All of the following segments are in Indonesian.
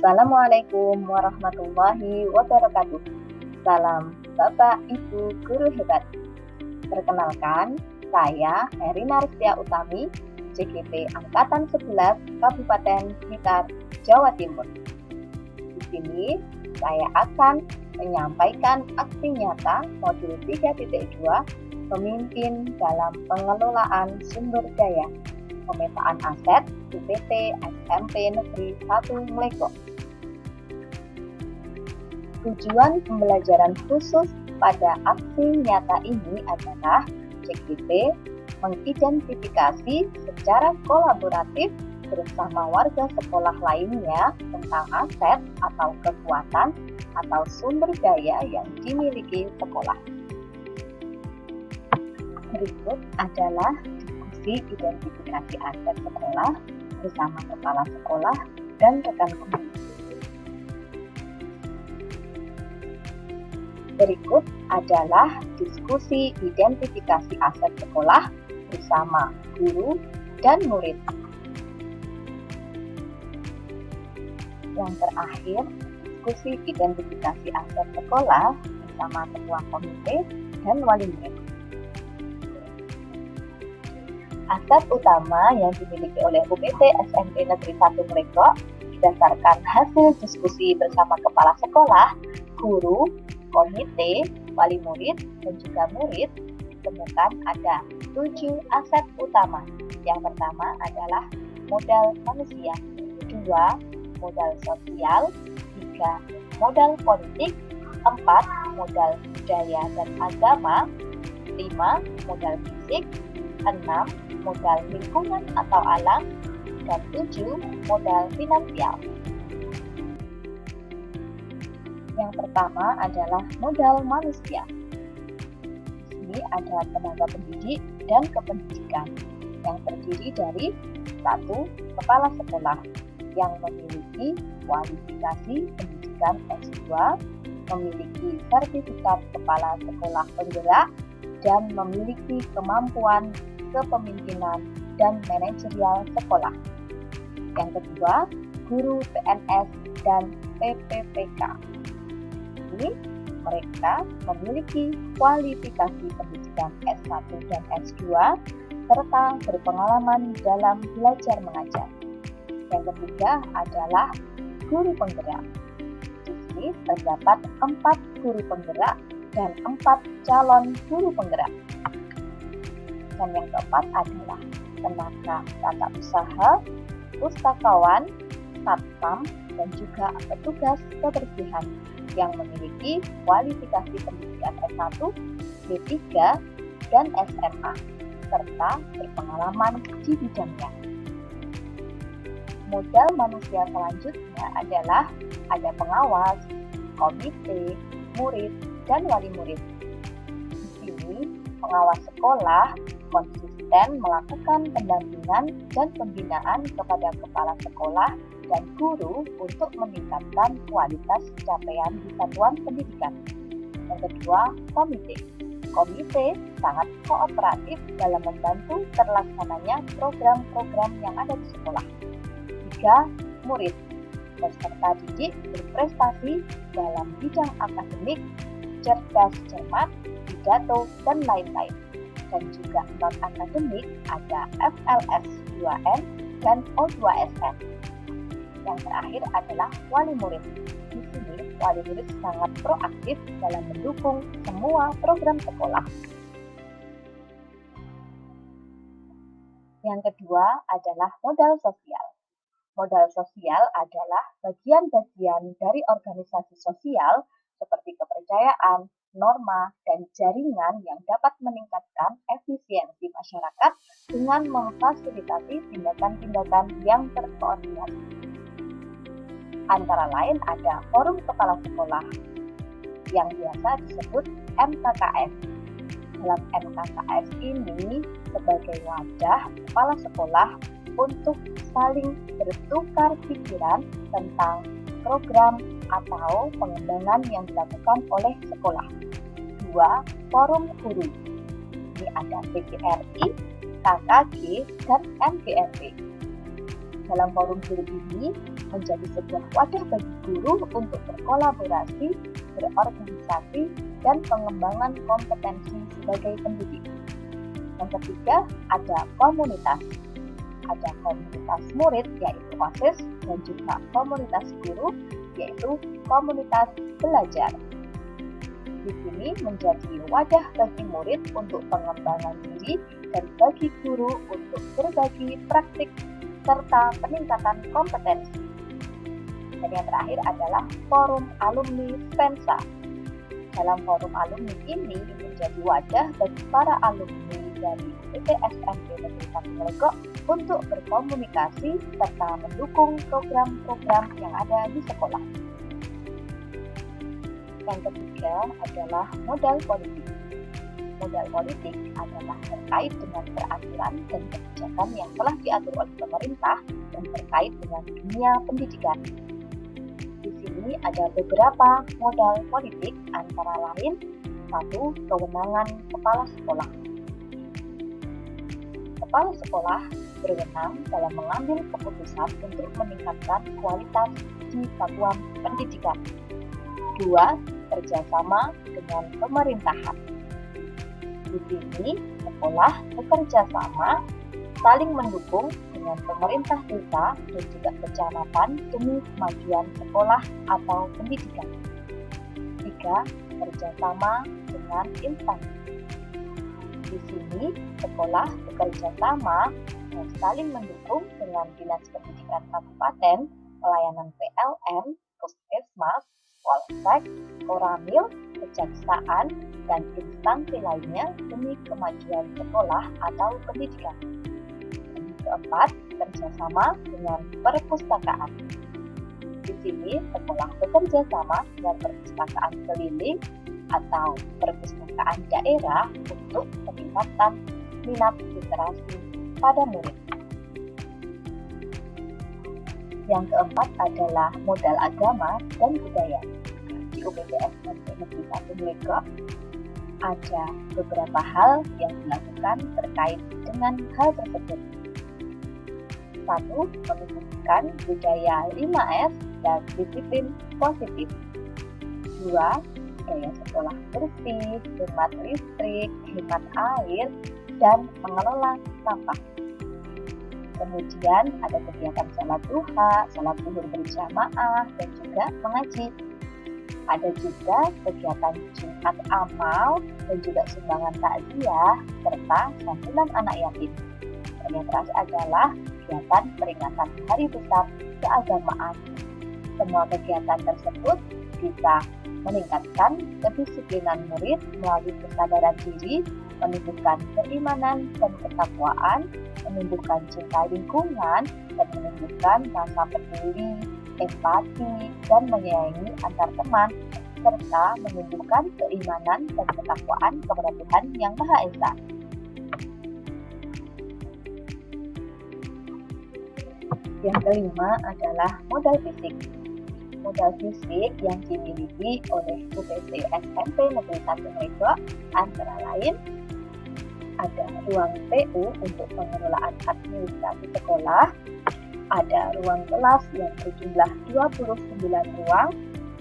Assalamualaikum warahmatullahi wabarakatuh. Salam Bapak Ibu Guru Hebat. Perkenalkan, saya Herina Rustia Utami, CGP Angkatan 11 Kabupaten Blitar, Jawa Timur. Di sini saya akan menyampaikan aksi nyata modul 3.2 Pemimpin dalam Pengelolaan Sumber Daya Pemetaan Aset UPT SMP Negeri 1 Mlego. Tujuan pembelajaran khusus pada aksi nyata ini adalah CGP mengidentifikasi secara kolaboratif bersama warga sekolah lainnya tentang aset atau kekuatan atau sumber daya yang dimiliki sekolah. Berikut adalah identifikasi aset sekolah bersama kepala sekolah dan rekan komunitas. Berikut adalah diskusi identifikasi aset sekolah bersama guru dan murid. Yang terakhir, diskusi identifikasi aset sekolah bersama ketua komite dan wali murid. Aset utama yang dimiliki oleh UPT SMP Negeri 1 Mlego berdasarkan hasil diskusi bersama kepala sekolah, guru, komite, wali murid, dan juga murid, ditemukan ada 7 aset utama. Yang pertama adalah modal manusia, 2 modal sosial, 3 modal politik, 4 modal budaya dan agama, 5 modal fisik, 6 modal lingkungan atau alam, dan 7 modal finansial. Yang pertama adalah modal manusia. Di sini ada tenaga pendidik dan kependidikan yang terdiri dari 1 kepala sekolah yang memiliki kualifikasi pendidikan S2, memiliki sertifikat kepala sekolah penggerak, dan memiliki kemampuan kepemimpinan dan manajerial sekolah. Yang kedua, guru PNS dan PPPK. Ini mereka memiliki kualifikasi pendidikan S1 dan S2 serta berpengalaman dalam belajar mengajar. Yang ketiga adalah guru penggerak. Di sini terdapat 4 guru penggerak dan 4 calon guru penggerak. Dan yang keempat adalah tenaga tata usaha, pustakawan, satpam, dan juga petugas kebersihan yang memiliki kualifikasi pendidikan S1, D3, dan SMA, serta berpengalaman di bidangnya. Modal manusia selanjutnya adalah ada pengawas, komite, murid, dan wali murid. Di sini, pengawas sekolah konsisten melakukan pendampingan dan pembinaan kepada kepala sekolah dan guru untuk meningkatkan kualitas capaian di satuan pendidikan. Yang kedua, komite. Komite sangat kooperatif dalam membantu terlaksananya program-program yang ada di sekolah. 3. Murid. Peserta didik berprestasi dalam bidang akademik, cerdas cermat, pidato, dan lain-lain. Dan juga non-akademik ada FLS 2N dan O2SN. Yang terakhir adalah wali murid. Di sini, wali murid sangat proaktif dalam mendukung semua program sekolah. Yang kedua adalah modal sosial. Modal sosial adalah bagian-bagian dari organisasi sosial seperti kepercayaan, norma, dan jaringan yang dapat meningkatkan efisiensi masyarakat dengan memfasilitasi tindakan-tindakan yang terkoordinasi. Antara lain ada forum kepala sekolah yang biasa disebut MKKS. Dalam MKKS ini sebagai wadah kepala sekolah untuk saling bertukar pikiran tentang program atau pengembangan yang dilakukan oleh sekolah. 2. Forum guru. Ini ada PGRI, KKG, dan MGRI. dalam forum guru ini menjadi sebuah wadah bagi guru untuk berkolaborasi, berorganisasi, dan pengembangan kompetensi sebagai pendidik. Yang ketiga, ada komunitas. Ada komunitas murid, yaitu OSIS, dan juga komunitas guru, yaitu komunitas belajar. Di sini menjadi wadah bagi murid untuk pengembangan diri dan bagi guru untuk berbagi praktik serta peningkatan kompetensi. Dan yang terakhir adalah forum alumni Spensa. Dalam forum alumni ini menjadi wadah bagi para alumni dari UPT SMP Negeri 1 Melegok untuk berkomunikasi serta mendukung program-program yang ada di sekolah. Yang ketiga adalah modal politik. Modal politik adalah terkait dengan peraturan dan kebijakan yang telah diatur oleh pemerintah dan terkait dengan dunia pendidikan. Di sini ada beberapa modal politik, antara lain 1. Kewenangan kepala sekolah. Kepala sekolah berwenang dalam mengambil keputusan untuk meningkatkan kualitas di satuan pendidikan. 2. Kerjasama dengan pemerintahan. Di sini, sekolah bekerja sama, saling mendukung dengan pemerintah desa dan juga kecamatan demi kemajuan sekolah atau pendidikan. 3. Kerjasama dengan instansi. Di sini, sekolah bekerja sama dan saling mendukung dengan Dinas Pendidikan Kabupaten, pelayanan PLN, Puskesmas, Polsek, Koramil, Kejaksaan, dan instansi lainnya demi kemajuan sekolah atau pendidikan. Yang keempat, kerjasama dengan perpustakaan. Di sini, sekolah bekerja sama dengan perpustakaan keliling atau perpustakaan daerah untuk peningkatan minat literasi pada murid. Yang keempat adalah modal agama dan budaya. Di UPT SMP Negeri 1 Melegok ada beberapa hal yang dilakukan terkait dengan hal tersebut. 1. Menumbuhkan budaya 5S dan disiplin positif. 2. Gaya sekolah bersih, hemat listrik, hemat air, dan mengelola sampah. Kemudian ada kegiatan sholat duha, sholat zuhur berjamaah, dan juga mengaji. Ada juga kegiatan Jumat amal dan juga sumbangan takziah serta santunan anak yatim. Dan yang terakhir adalah kegiatan peringatan Hari Besar Keagamaan. Semua kegiatan tersebut bisa meningkatkan kedisiplinan murid melalui kesadaran diri, menumbuhkan keimanan dan ketakwaan, menumbuhkan cinta lingkungan, dan menumbuhkan rasa peduli, empati, dan menyayangi antar teman, serta menumbuhkan keimanan dan ketakwaan kepada Tuhan Yang Maha Esa. Yang kelima adalah modal fisik. Modal fisik yang dimiliki oleh UPT SMP Negeri 1 Melegok antara lain ada ruang TU untuk pengelolaan administrasi sekolah, ada ruang kelas yang berjumlah 29 ruang,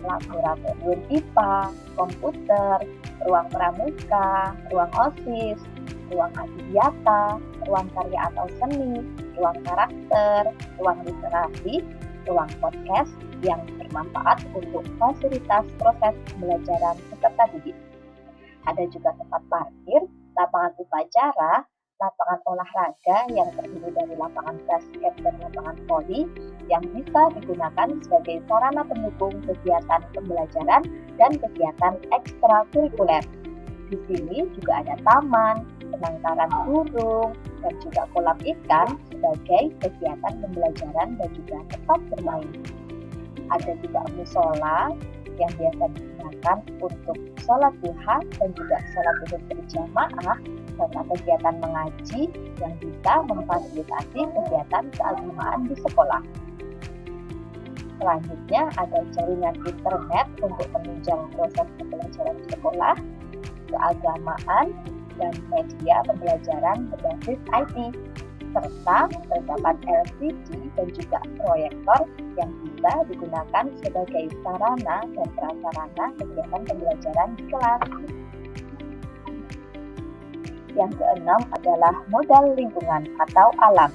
laboratorium IPA, komputer, ruang pramuka, ruang OSIS, ruang adiwiyata, ruang karya atau seni, ruang karakter, ruang literasi, ruang podcast yang bermanfaat untuk fasilitas proses pembelajaran peserta didik. Ada juga tempat parkir, lapangan upacara, lapangan olahraga yang terdiri dari lapangan basket dan lapangan voli yang bisa digunakan sebagai sarana pendukung kegiatan pembelajaran dan kegiatan ekstrakurikuler. Di sini juga ada taman, penangkaran burung, dan juga kolam ikan sebagai kegiatan pembelajaran dan juga tempat bermain. Ada juga musola yang biasa digunakan untuk sholat duha dan juga sholat zuhur berjamaah serta kegiatan mengaji yang bisa memfasilitasi kegiatan keagamaan di sekolah. Selanjutnya ada jaringan internet untuk menunjang proses pembelajaran di sekolah, keagamaan, dan media pembelajaran berbasis IT, serta terdapat LCD dan juga proyektor yang bisa digunakan sebagai sarana dan prasarana kegiatan pembelajaran di kelas. Yang keenam adalah modal lingkungan atau alam.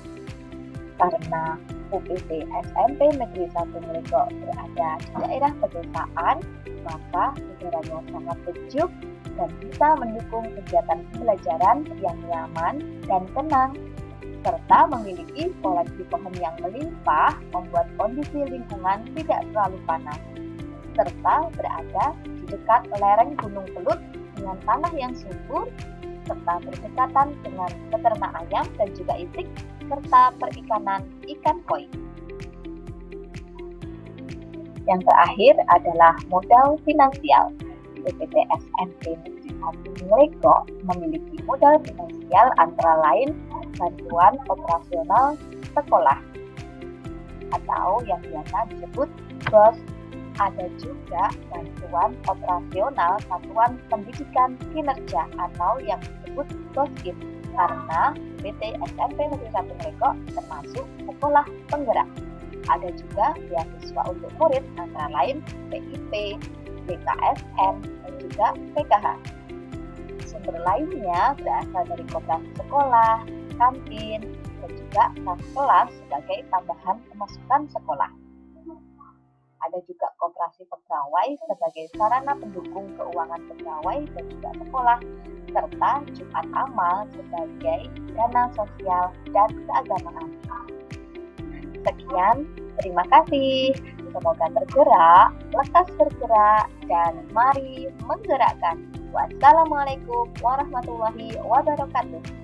Karena UPT SMP Negeri 1 Mlegok berada di daerah pedesaan, maka udaranya sangat sejuk dan bisa mendukung kegiatan pembelajaran yang nyaman dan tenang, serta memiliki koleksi pohon yang melimpah membuat kondisi lingkungan tidak terlalu panas, serta berada di dekat lereng Gunung Kelut dengan tanah yang subur, serta berdekatan dengan peternak ayam dan juga itik, serta perikanan ikan koi. Yang terakhir adalah modal finansial. UPT SMP Negeri 1 Mlegok memiliki modal finansial antara lain bantuan operasional sekolah atau yang biasa disebut BOS. Ada juga bantuan operasional satuan pendidikan kinerja atau yang disebut BOSKIN, karena UPT SMP Negeri 1 Mlegok termasuk sekolah penggerak. Ada juga beasiswa untuk murid antara lain PIP, BKSM, dan juga PKH. Sumber lainnya berasal dari koperasi sekolah, kantin, dan juga kas kelas sebagai tambahan pemasukan sekolah. Ada juga koperasi pegawai sebagai sarana pendukung keuangan pegawai dan juga sekolah, serta Jumat Amal sebagai dana sosial dan keagamaan. Sekian, terima kasih. Semoga tergerak, lekas bergerak, dan mari menggerakkan. Wassalamualaikum warahmatullahi wabarakatuh.